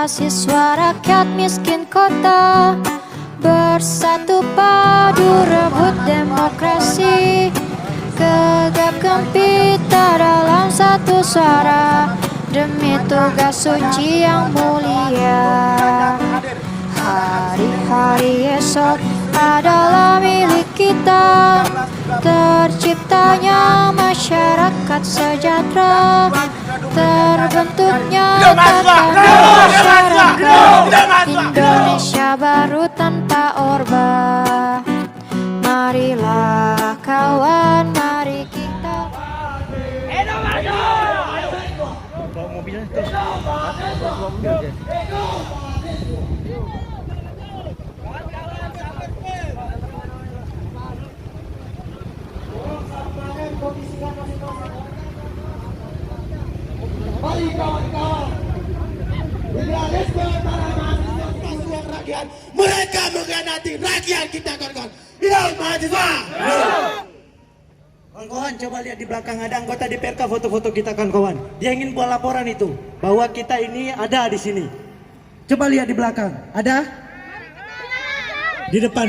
mahasiswa rakyat miskin kota, bersatu padu rebut demokrasi, gegap gempita dalam satu suara, demi tugas suci yang mulia. Hari-hari esok adalah milik kita, terciptanya masyarakat sejahtera, terbentuknya tatanan masyarakat Indonesia baru tanpa Orba. Marilah kawan, mari kita mari kawan-kawan, liberalisme para mahasiswa rakyat, mereka mengkhianati rakyat kita kawan-kawan. Hidup mahasiswa! Kawan-kawan, coba lihat di belakang ada anggota DPRK foto-foto kita kawan-kawan. Dia ingin buat laporan itu bahwa kita ini ada di sini. Coba lihat di belakang, ada? Di depan.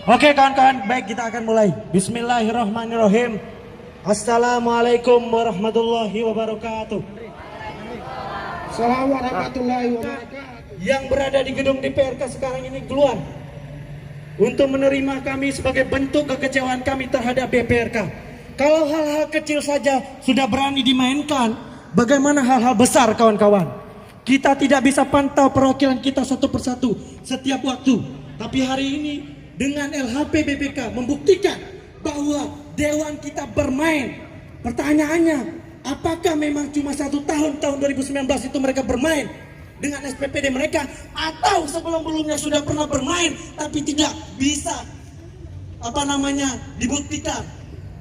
Oke kawan-kawan, baik kita akan mulai. Bismillahirrahmanirrahim. Assalamualaikum warahmatullahi wabarakatuh. Assalamualaikum warahmatullahi wabarakatuh. Yang berada di gedung DPRK sekarang ini keluar untuk menerima kami sebagai bentuk kekecewaan kami terhadap DPRK. Kalau hal-hal kecil saja sudah berani dimainkan, bagaimana hal-hal besar kawan-kawan? Kita tidak bisa pantau perwakilan kita satu persatu setiap waktu. Tapi hari ini dengan LHP BPK membuktikan bahwa Dewan kita bermain. Pertanyaannya, apakah memang cuma 1 tahun 2019 itu mereka bermain dengan SPPD mereka, atau sebelum-sebelumnya sudah pernah bermain tapi tidak bisa dibuktikan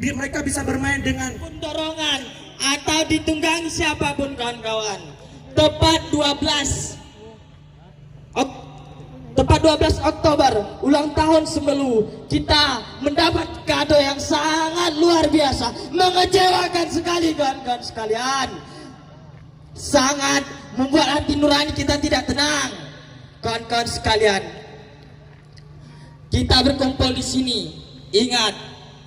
mereka bisa bermain dengan dorongan atau ditunggangi siapapun kawan-kawan. Tepat 12 Oktober ulang tahun Semelu, kita mendapat kado yang sangat luar biasa, mengecewakan sekali kawan-kawan sekalian. Sangat membuat hati nurani kita tidak tenang. Kawan-kawan sekalian, kita berkumpul di sini. Ingat,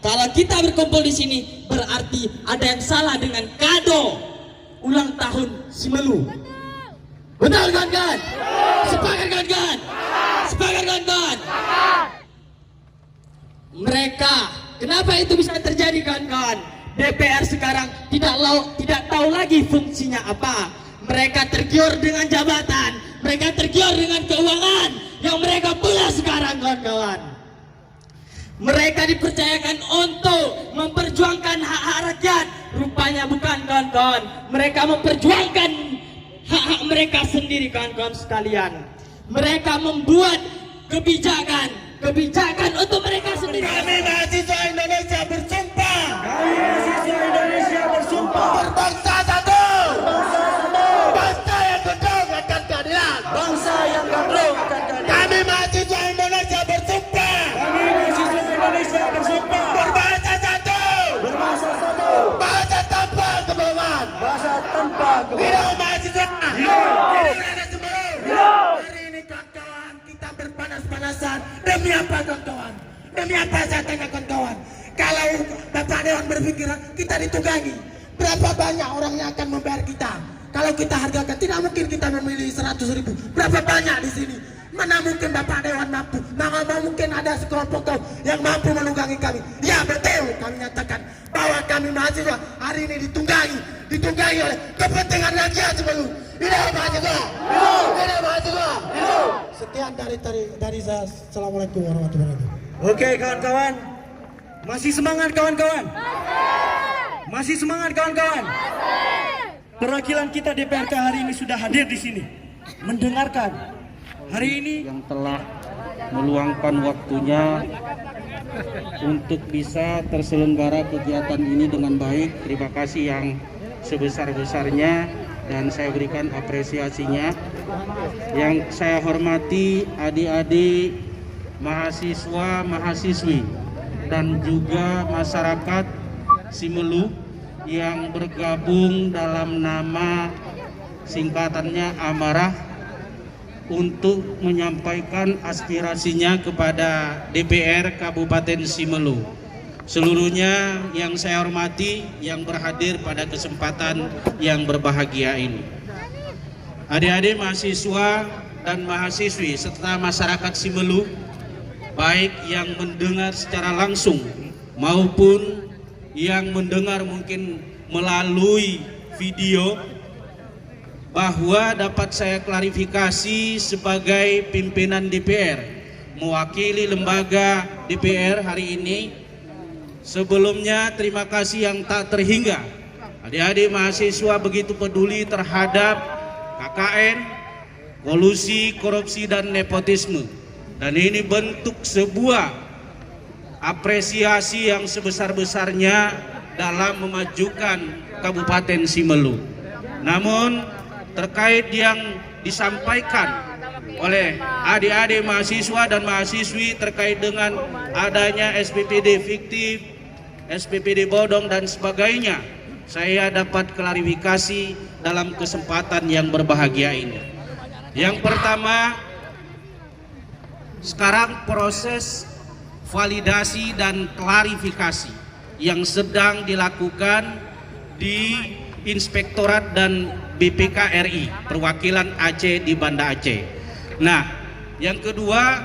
kalau kita berkumpul di sini berarti ada yang salah dengan kado ulang tahun Semelu. Benar kawan-kawan? Sepakat kawan-kawan? Sepakat kawan-kawan? Mereka, kenapa itu bisa terjadi kawan-kawan? DPR sekarang tidak tahu lagi fungsinya apa. Mereka tergiur dengan jabatan, mereka tergiur dengan keuangan yang mereka punya sekarang kawan-kawan. Mereka dipercayakan untuk memperjuangkan hak-hak rakyat, rupanya bukan kawan-kawan. Mereka memperjuangkan hak-hak mereka sendiri kawan-kawan sekalian. Mereka membuat kebijakan untuk mereka sendiri. Kami mahasiswa Indonesia bersumpah. Berbangsa satu. Bangsa yang gedung akan keadilan. Kami mahasiswa Indonesia bersumpah. Berbangsa satu. Bahasa tanpa kebohongan. Hidup mahasiswa. Hari ini kawan-kawan, kita berpanas-panasan. Demi apa kawan-kawan? Demi apa saya tanya kawan-kawan? Kalau Bapak Dewan berpikir kita ditunggangi, berapa banyak orang yang akan membayar kita? Kalau kita hargakan, tidak mungkin kita memilih 100.000. Berapa banyak di sini? Mana mungkin Bapak Dewan mampu? Mana mungkin ada sekelompok yang mampu menunggangi kami? Ya betul, kami nyatakan bahwa kami mahasiswa hari ini ditunggangi oleh kepentingan rakyat sebelum. Hidup mahasiswa! Hidup mahasiswa! Sekian dari saya. Assalamualaikum warahmatullahi wabarakatuh. Oke kawan-kawan, masih semangat kawan-kawan? Masih semangat kawan-kawan? Perwakilan kita DPRK hari ini sudah hadir di sini, mendengarkan. Hari ini yang telah meluangkan waktunya untuk bisa terselenggara kegiatan ini dengan baik. Terima kasih yang sebesar-besarnya dan saya berikan apresiasinya. Yang saya hormati adik-adik mahasiswa, mahasiswi dan juga masyarakat Simelu yang bergabung dalam nama singkatannya Amarah, untuk menyampaikan aspirasinya kepada DPR Kabupaten Simelu. Seluruhnya yang saya hormati yang berhadir pada kesempatan yang berbahagia ini. Adik-adik mahasiswa dan mahasiswi serta masyarakat Simelu, baik yang mendengar secara langsung maupun yang mendengar mungkin melalui video, bahwa dapat saya klarifikasi sebagai pimpinan DPR mewakili lembaga DPR hari ini. Sebelumnya terima kasih yang tak terhingga adik-adik mahasiswa begitu peduli terhadap KKN, kolusi, korupsi dan nepotisme, dan ini bentuk sebuah apresiasi yang sebesar-besarnya dalam memajukan Kabupaten Simelu. Namun terkait yang disampaikan oleh adik-adik mahasiswa dan mahasiswi terkait dengan adanya SPPD fiktif, SPPD bodong dan sebagainya, saya dapat klarifikasi dalam kesempatan yang berbahagia ini. Yang pertama, sekarang proses validasi dan klarifikasi yang sedang dilakukan di Inspektorat dan BPK RI perwakilan Aceh di Banda Aceh. Nah, yang kedua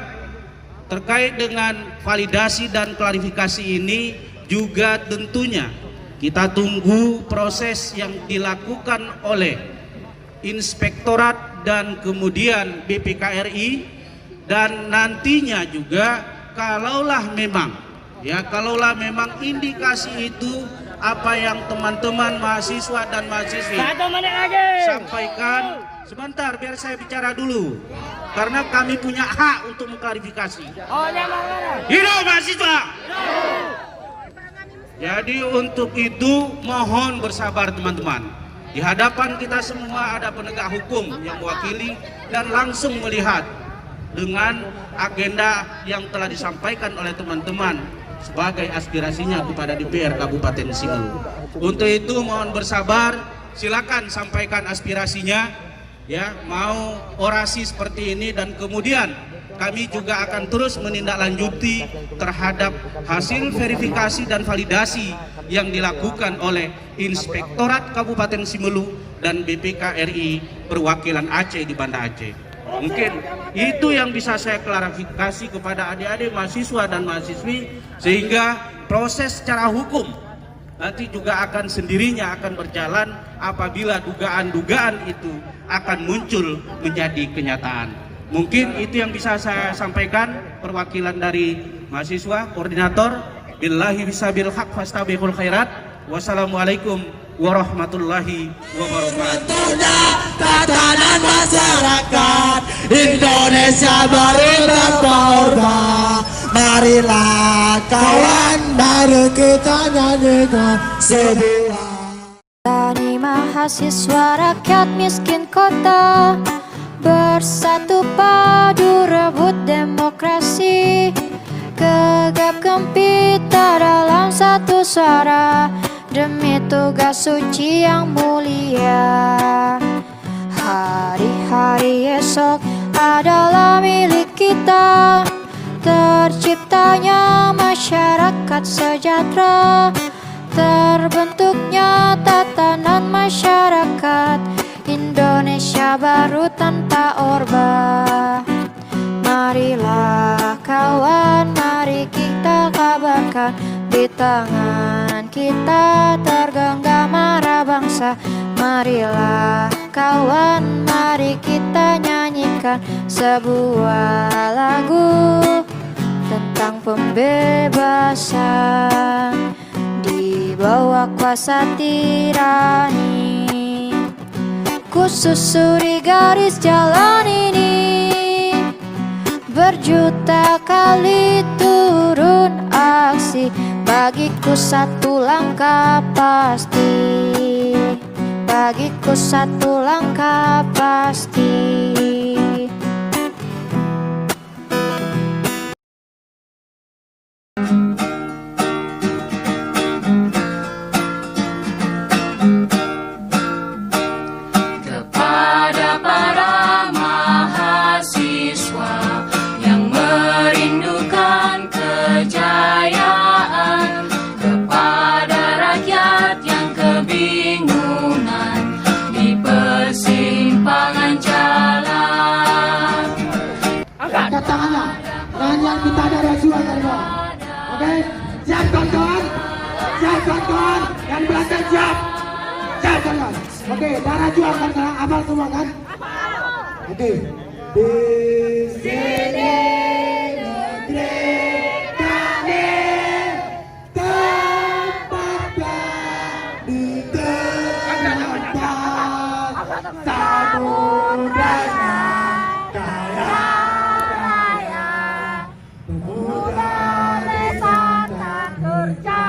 terkait dengan validasi dan klarifikasi ini juga tentunya kita tunggu proses yang dilakukan oleh Inspektorat dan kemudian BPK RI, dan nantinya juga kalaulah memang indikasi itu apa yang teman-teman mahasiswa dan mahasiswi sampaikan. Sebentar, biar saya bicara dulu, karena kami punya hak untuk mengklarifikasi. Hidup mahasiswa! Jadi untuk itu mohon bersabar teman-teman. Di hadapan kita semua ada penegak hukum yang mewakili dan langsung melihat dengan agenda yang telah disampaikan oleh teman-teman sebagai aspirasinya kepada DPR Kabupaten Simelu. Untuk itu mohon bersabar, silakan sampaikan aspirasinya, ya, mau orasi seperti ini, dan kemudian kami juga akan terus menindaklanjuti terhadap hasil verifikasi dan validasi yang dilakukan oleh Inspektorat Kabupaten Simelu dan BPK RI perwakilan Aceh di Banda Aceh. Mungkin itu yang bisa saya klarifikasi kepada adik-adik mahasiswa dan mahasiswi, sehingga proses secara hukum nanti juga akan sendirinya akan berjalan apabila dugaan-dugaan itu akan muncul menjadi kenyataan. Mungkin itu yang bisa saya sampaikan perwakilan dari mahasiswa, koordinator. Billahi bisabil haq fastabiqul khairat. Wassalamualaikum warahmatullahi wabarakatuh. Tatanan masyarakat Indonesia baru tanpa orba. Marilah kawan, baru kita nyanyikan sebuah. Tani mahasiswa rakyat miskin kota, bersatu padu rebut demokrasi, gegap gempita dalam satu suara demi tugas suci yang mulia. Hari-hari esok adalah milik kita, terciptanya masyarakat sejahtera, terbentuknya tatanan masyarakat Indonesia baru tanpa orba. Marilah kawan, mari kita kabarkan, di tangan kita tergenggam marah bangsa. Marilah kawan, mari kita nyanyikan sebuah lagu tentang pembebasan di bawah kuasa tirani. Ku susuri garis jalan ini, berjuta kali turun aksi, bagiku satu langkah pasti, bagiku satu langkah pasti. juang dari bawah. Oke, siap kawan-kawan? Siap kawan-kawan? Yang belakang siap? Siap kawan-kawan? Oke, darah juang kawan-kawan, hafal semua kan? Oke. Di sini negeri kami, tempatnya di tempat samudera kaya raya, pemuda desa tak kerja,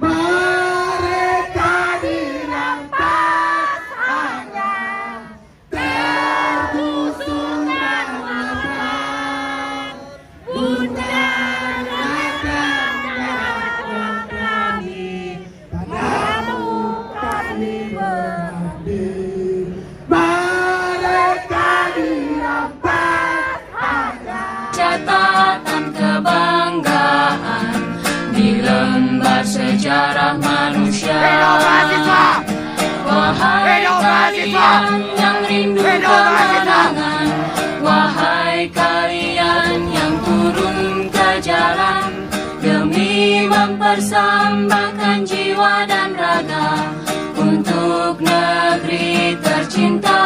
mereka dirampas hanya tergusur dan nyebrang. Bunda akan merawat kami, padamu kami mengabdi. Mereka dirampas hanya Catatan kebanggaan di lembar sejarah manusia. Wahai kalian yang rindu kemenangan, wahai kalian yang turun ke jalan demi mempersembahkan jiwa dan raga untuk negeri tercinta.